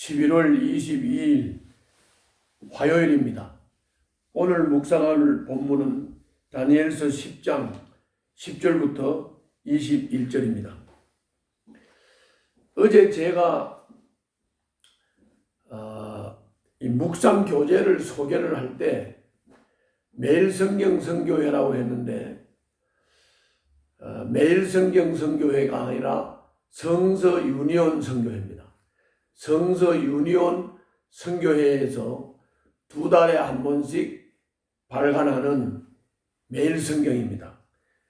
11월 22일 화요일입니다. 오늘 묵상할 본문은 다니엘서 10장 10절부터 21절입니다. 어제 제가 이 묵상 교재를 소개를 할 때 매일 성경 선교회라고 했는데 매일 성경 선교회가 아니라 성서 유니온 선교회입니다. 성서 유니온 선교회에서 2달에 한 번씩 발간하는 매일 성경입니다.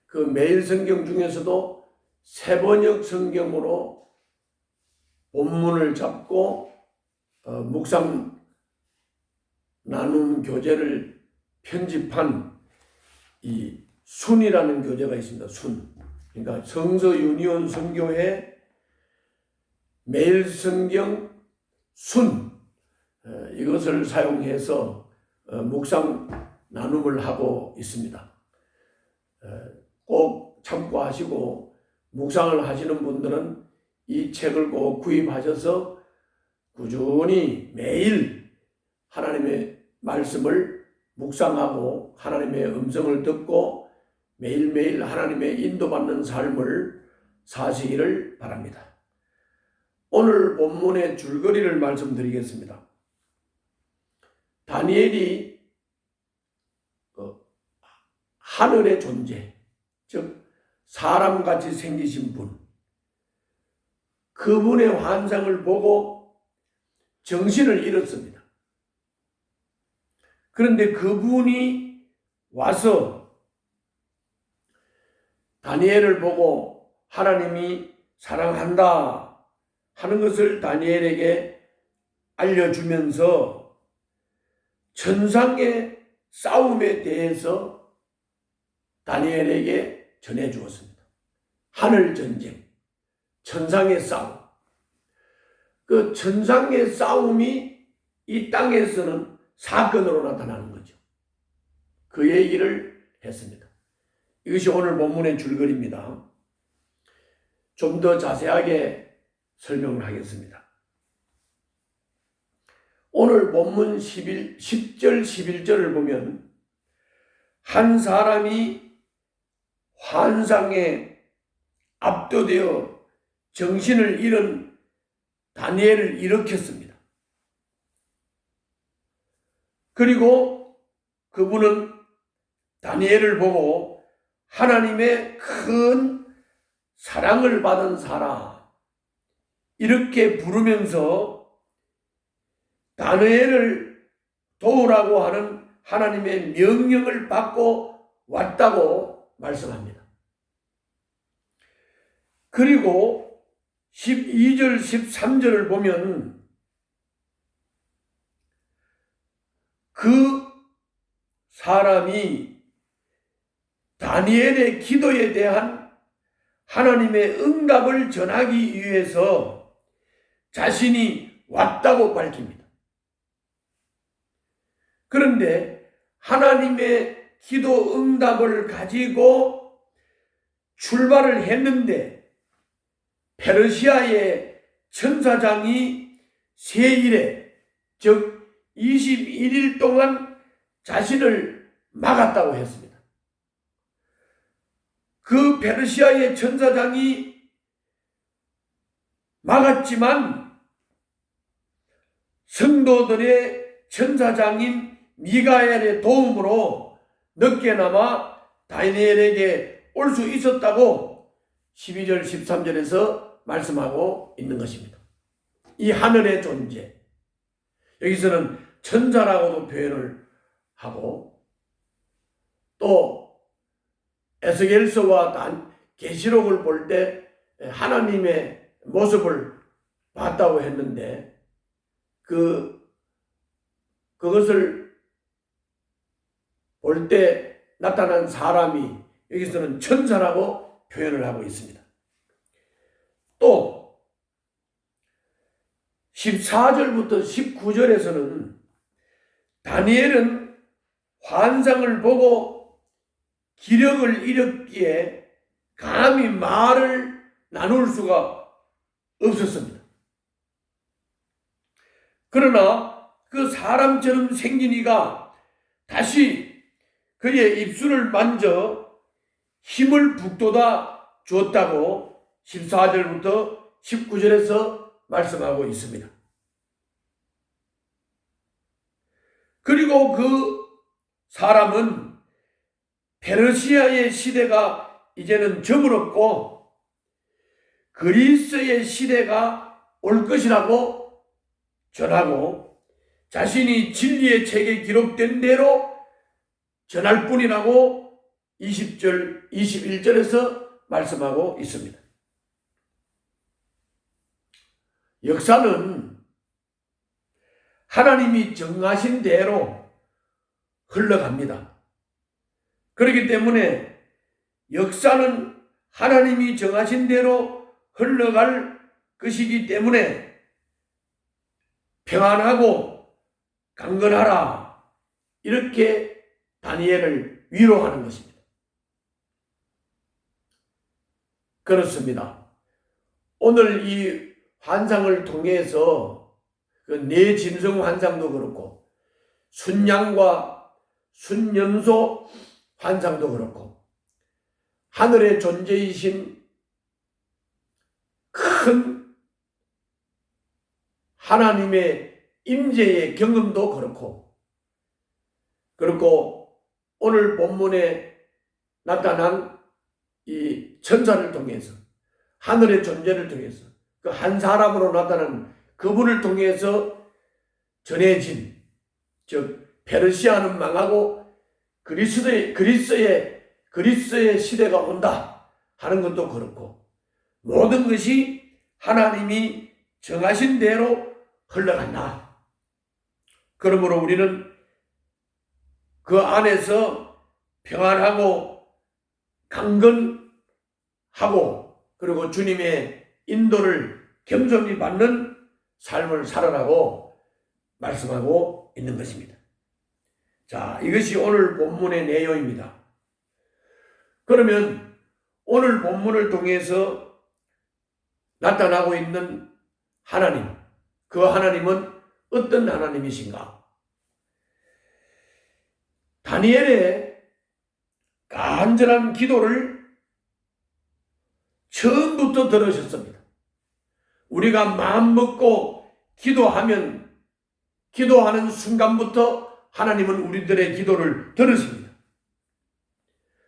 그 매일 성경 중에서도 세번역 성경으로 본문을 잡고 묵상 나눔 교재를 편집한 이 순이라는 교재가 있습니다. 순. 그러니까 성서 유니온 선교회 매일 성경 순 이것을 사용해서 묵상 나눔을 하고 있습니다. 꼭 참고하시고 묵상을 하시는 분들은 이 책을 꼭 구입하셔서 꾸준히 매일 하나님의 말씀을 묵상하고 하나님의 음성을 듣고 매일매일 하나님의 인도받는 삶을 사시기를 바랍니다. 오늘 본문의 줄거리를 말씀드리겠습니다. 다니엘이 하늘의 존재, 즉 사람같이 생기신 분, 그분의 환상을 보고 정신을 잃었습니다. 그런데 그분이 와서 다니엘을 보고 하나님이 사랑한다 하는 것을 다니엘에게 알려주면서 천상의 싸움에 대해서 다니엘에게 전해주었습니다. 하늘 전쟁, 천상의 싸움. 그 천상의 싸움이 이 땅에서는 사건으로 나타나는 거죠. 그 얘기를 했습니다. 이것이 오늘 본문의 줄거리입니다. 좀 더 자세하게 설명을 하겠습니다. 오늘 본문 10절 11절을 보면 한 사람이 환상에 압도되어 정신을 잃은 다니엘을 일으켰습니다. 그리고 그분은 다니엘을 보고 하나님의 큰 사랑을 받은 사람 이렇게 부르면서 다니엘을 도우라고 하는 하나님의 명령을 받고 왔다고 말씀합니다. 그리고 12절 13절을 보면 그 사람이 다니엘의 기도에 대한 하나님의 응답을 전하기 위해서 자신이 왔다고 밝힙니다. 그런데 하나님의 기도 응답을 가지고 출발을 했는데 페르시아의 천사장이 세일에 즉 21일 동안 자신을 막았다고 했습니다. 그 페르시아의 천사장이 막았지만 성도들의 천사장인 미가엘의 도움으로 늦게나마 다니엘에게 올 수 있었다고 12절 13절에서 말씀하고 있는 것입니다. 이 하늘의 존재, 여기서는 천사라고도 표현을 하고 또 에스겔서와 계시록을 볼 때 하나님의 모습을 봤다고 했는데 그것을 볼 때 나타난 사람이 여기서는 천사라고 표현을 하고 있습니다. 또 14절부터 19절에서는 다니엘은 환상을 보고 기력을 잃었기에 감히 말을 나눌 수가 없었습니다. 그러나 그 사람처럼 생긴 이가 다시 그의 입술을 만져 힘을 북돋아 주었다고 14절부터 19절에서 말씀하고 있습니다. 그리고 그 사람은 페르시아의 시대가 이제는 저물었고 그리스의 시대가 올 것이라고 전하고 자신이 진리의 책에 기록된 대로 전할 뿐이라고 20절, 21절에서 말씀하고 있습니다. 역사는 하나님이 정하신 대로 흘러갑니다. 그렇기 때문에 역사는 하나님이 정하신 대로 흘러갈 것이기 때문에 평안하고 강건하라 이렇게 다니엘을 위로하는 것입니다. 그렇습니다. 오늘 이 환상을 통해서 그 내짐승 환상도 그렇고 순양과 순염소 환상도 그렇고 하늘의 존재이신 큰 하나님의 임재의 경험도 그렇고 오늘 본문에 나타난 이 천사를 통해서 하늘의 존재를 통해서 그 한 사람으로 나타난 그분을 통해서 전해진 즉 페르시아는 망하고 그리스의 시대가 온다 하는 것도 그렇고 모든 것이 하나님이 정하신 대로 흘러간다. 그러므로 우리는 그 안에서 평안하고 강건하고 그리고 주님의 인도를 겸손히 받는 삶을 살아라고 말씀하고 있는 것입니다. 자, 이것이 오늘 본문의 내용입니다. 그러면 오늘 본문을 통해서 나타나고 있는 하나님, 그 하나님은 어떤 하나님이신가? 다니엘의 간절한 기도를 처음부터 들으셨습니다. 우리가 마음 먹고 기도하는 순간부터 하나님은 우리들의 기도를 들으십니다.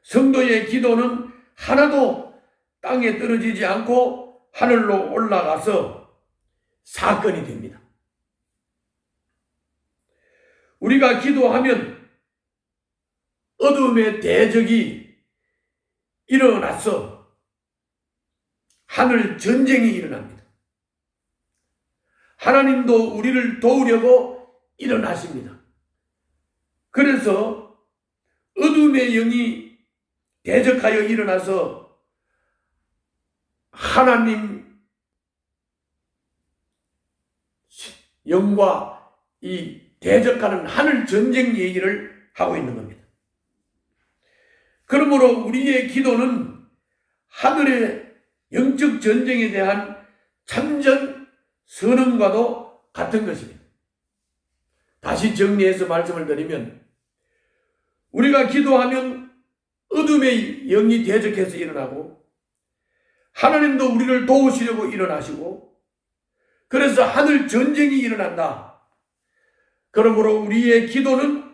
성도의 기도는 하나도 땅에 떨어지지 않고 하늘로 올라가서 사건이 됩니다. 우리가 기도하면 어둠의 대적이 일어나서 하늘 전쟁이 일어납니다. 하나님도 우리를 도우려고 일어나십니다. 그래서 어둠의 영이 대적하여 일어나서 하나님 영과 이 대적하는 하늘 전쟁 얘기를 하고 있는 겁니다. 그러므로 우리의 기도는 하늘의 영적 전쟁에 대한 참전 선언과도 같은 것입니다. 다시 정리해서 말씀을 드리면 우리가 기도하면 어둠의 영이 대적해서 일어나고 하나님도 우리를 도우시려고 일어나시고 그래서 하늘 전쟁이 일어난다. 그러므로 우리의 기도는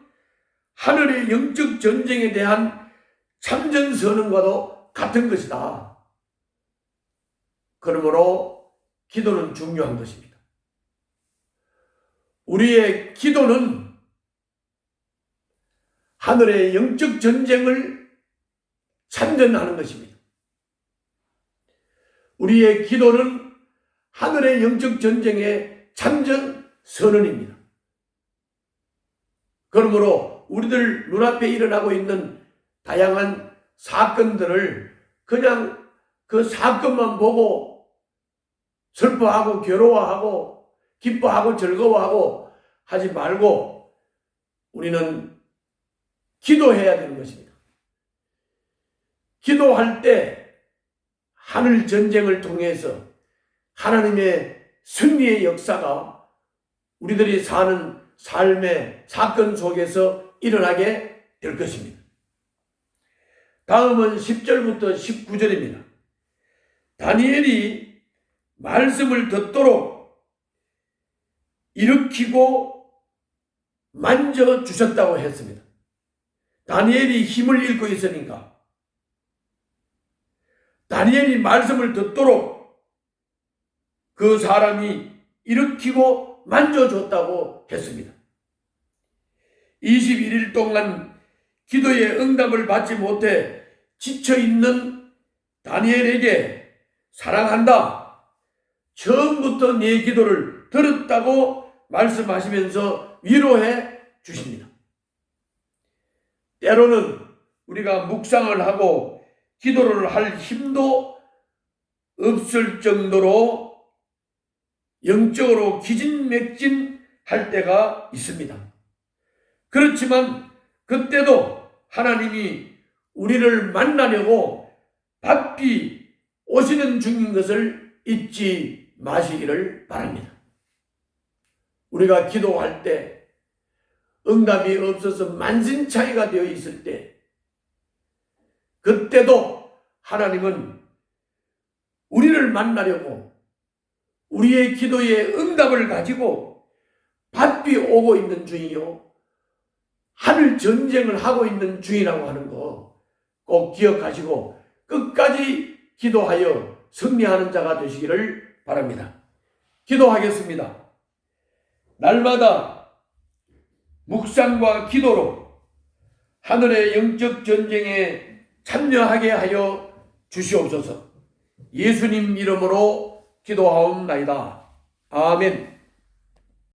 하늘의 영적 전쟁에 대한 참전 선언과도 같은 것이다. 그러므로 기도는 중요한 것입니다. 우리의 기도는 하늘의 영적 전쟁을 참전하는 것입니다. 우리의 기도는 하늘의 영적 전쟁의 참전 선언입니다. 그러므로 우리들 눈앞에 일어나고 있는 다양한 사건들을 그냥 그 사건만 보고 슬퍼하고 괴로워하고 기뻐하고 즐거워하고 하지 말고 우리는 기도해야 되는 것입니다. 기도할 때 하늘 전쟁을 통해서 하나님의 승리의 역사가 우리들이 사는 삶의 사건 속에서 일어나게 될 것입니다. 다음은 10절부터 19절입니다. 다니엘이 말씀을 듣도록 일으키고 만져주셨다고 했습니다. 다니엘이 힘을 잃고 있으니까 다니엘이 말씀을 듣도록 그 사람이 일으키고 만져줬다고 했습니다. 21일 동안 기도의 응답을 받지 못해 지쳐있는 다니엘에게 사랑한다, 처음부터 네 기도를 들었다고 말씀하시면서 위로해 주십니다. 때로는 우리가 묵상을 하고 기도를 할 힘도 없을 정도로 영적으로 기진맥진할 때가 있습니다. 그렇지만 그때도 하나님이 우리를 만나려고 바삐 오시는 중인 것을 잊지 마시기를 바랍니다. 우리가 기도할 때 응답이 없어서 만신창이가 되어 있을 때, 그때도 하나님은 우리를 만나려고 우리의 기도의 응답을 가지고 바삐 오고 있는 중이요, 하늘 전쟁을 하고 있는 중이라고 하는 거 꼭 기억하시고 끝까지 기도하여 승리하는 자가 되시기를 바랍니다. 기도하겠습니다. 날마다 묵상과 기도로 하늘의 영적 전쟁에 참여하게 하여 주시옵소서. 예수님 이름으로 기도하옵나이다. 아멘.